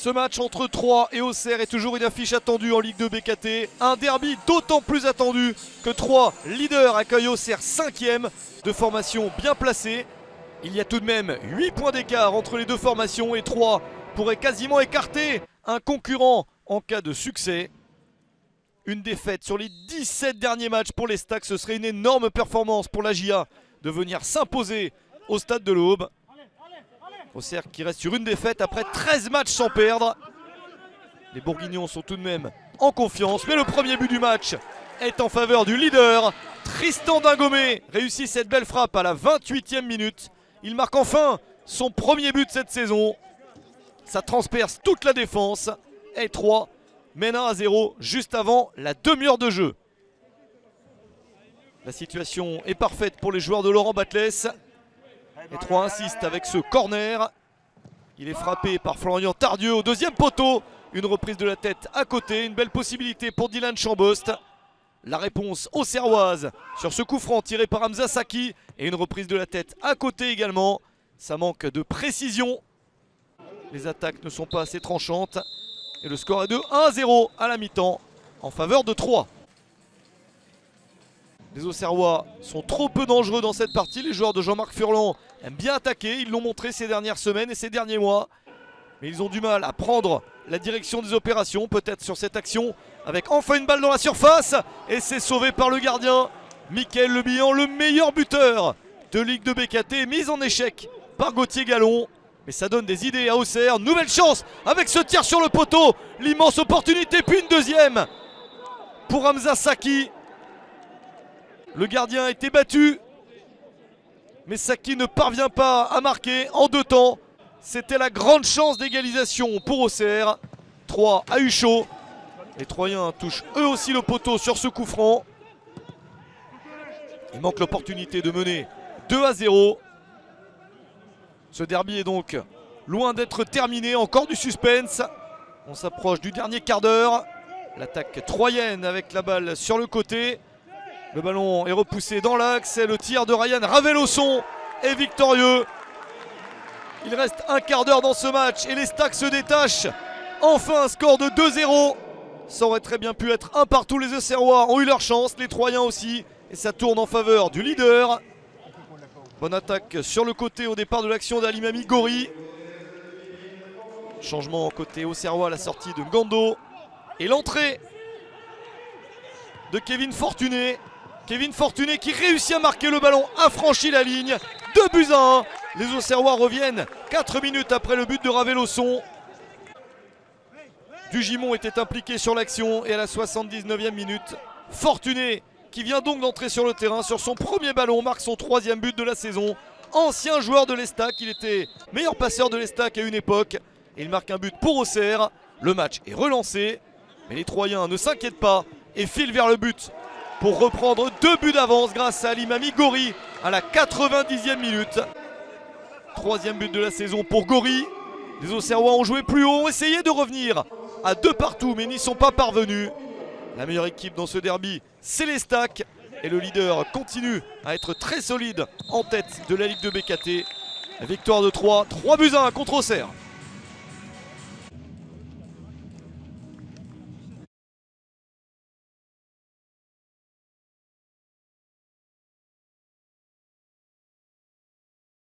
Ce match entre Troyes et Auxerre est toujours une affiche attendue en Ligue 2 BKT. Un derby d'autant plus attendu que Troyes, leader, accueille Auxerre 5e, de formation bien placée. Il y a tout de même 8 points d'écart entre les deux formations et Troyes pourrait quasiment écarter un concurrent en cas de succès. Une défaite sur les 17 derniers matchs pour les Stacks, ce serait une énorme performance pour la JA de venir s'imposer au stade de l'Aube. Auxerre qui reste sur une défaite après 13 matchs sans perdre. Les Bourguignons sont tout de même en confiance, mais le premier but du match est en faveur du leader. Tristan Dingomé réussit cette belle frappe à la 28e minute. Il marque enfin son premier but de cette saison. Ça transperce toute la défense. Et 3 mène 1-0 juste avant la demi-heure de jeu. La situation est parfaite pour les joueurs de Laurent Batles. Et 3 insiste avec ce corner. Il est frappé par Florian Tardieu au deuxième poteau. Une reprise de la tête à côté. Une belle possibilité pour Dylan Chambost. La réponse auxerroise sur ce coup franc tiré par Hamza Saki. Et une reprise de la tête à côté également. Ça manque de précision. Les attaques ne sont pas assez tranchantes. Et le score est de 1-0 à la mi-temps en faveur de Troyes. Les Auxerrois sont trop peu dangereux dans cette partie. Les joueurs de Jean-Marc Furlan aiment bien attaquer. Ils l'ont montré ces dernières semaines et ces derniers mois. Mais ils ont du mal à prendre la direction des opérations. Peut-être sur cette action avec enfin une balle dans la surface. Et c'est sauvé par le gardien. Mickaël Lebihan, le meilleur buteur de Ligue 2 BKT, mise en échec par Gauthier Gallon. Mais ça donne des idées à Auxerre. Nouvelle chance avec ce tir sur le poteau. L'immense opportunité, puis une deuxième pour Hamza Saki. Le gardien a été battu. Mais Saki ne parvient pas à marquer en deux temps. C'était la grande chance d'égalisation pour Auxerre. 3 à eu chaud. Les Troyens touchent eux aussi le poteau sur ce coup franc. Il manque l'opportunité de mener 2-0. Ce derby est donc loin d'être terminé, encore du suspense. On s'approche du dernier quart d'heure. L'attaque troyenne avec la balle sur le côté. Le ballon est repoussé dans l'axe et le tir de Ryan Ravelosson est victorieux. Il reste un quart d'heure dans ce match et les Stacks se détachent. Enfin un score de 2-0. Ça aurait très bien pu être un partout. Les Auxerrois ont eu leur chance, les Troyens aussi. Et ça tourne en faveur du leader. Bonne attaque sur le côté au départ de l'action d'Alimami Gori. Changement côté Auxerrois à la sortie de Ngando. Et l'entrée de Kevin Fortuné. Kevin Fortuné qui réussit à marquer, le ballon a franchi la ligne. 2-1. Les Auxerrois reviennent 4 minutes après le but de Ravelosson. Dugimon était impliqué sur l'action et à la 79e minute, Fortuné qui vient donc d'entrer sur le terrain sur son premier ballon, marque son 3e but de la saison. Ancien joueur de l'Estac, il était meilleur passeur de l'Estac à une époque. Et il marque un but pour Auxerre. Le match est relancé, mais les Troyens ne s'inquiètent pas et filent vers le but pour reprendre 2 buts d'avance grâce à Alimami Gori à la 90e minute. 3e but de la saison pour Gori. Les Auxerrois ont joué plus haut, ont essayé de revenir à 2 partout, mais n'y sont pas parvenus. La meilleure équipe dans ce derby, c'est les Stacks. Et le leader continue à être très solide en tête de la Ligue 2 BKT. La victoire de Troyes, 3-1 contre Auxerre.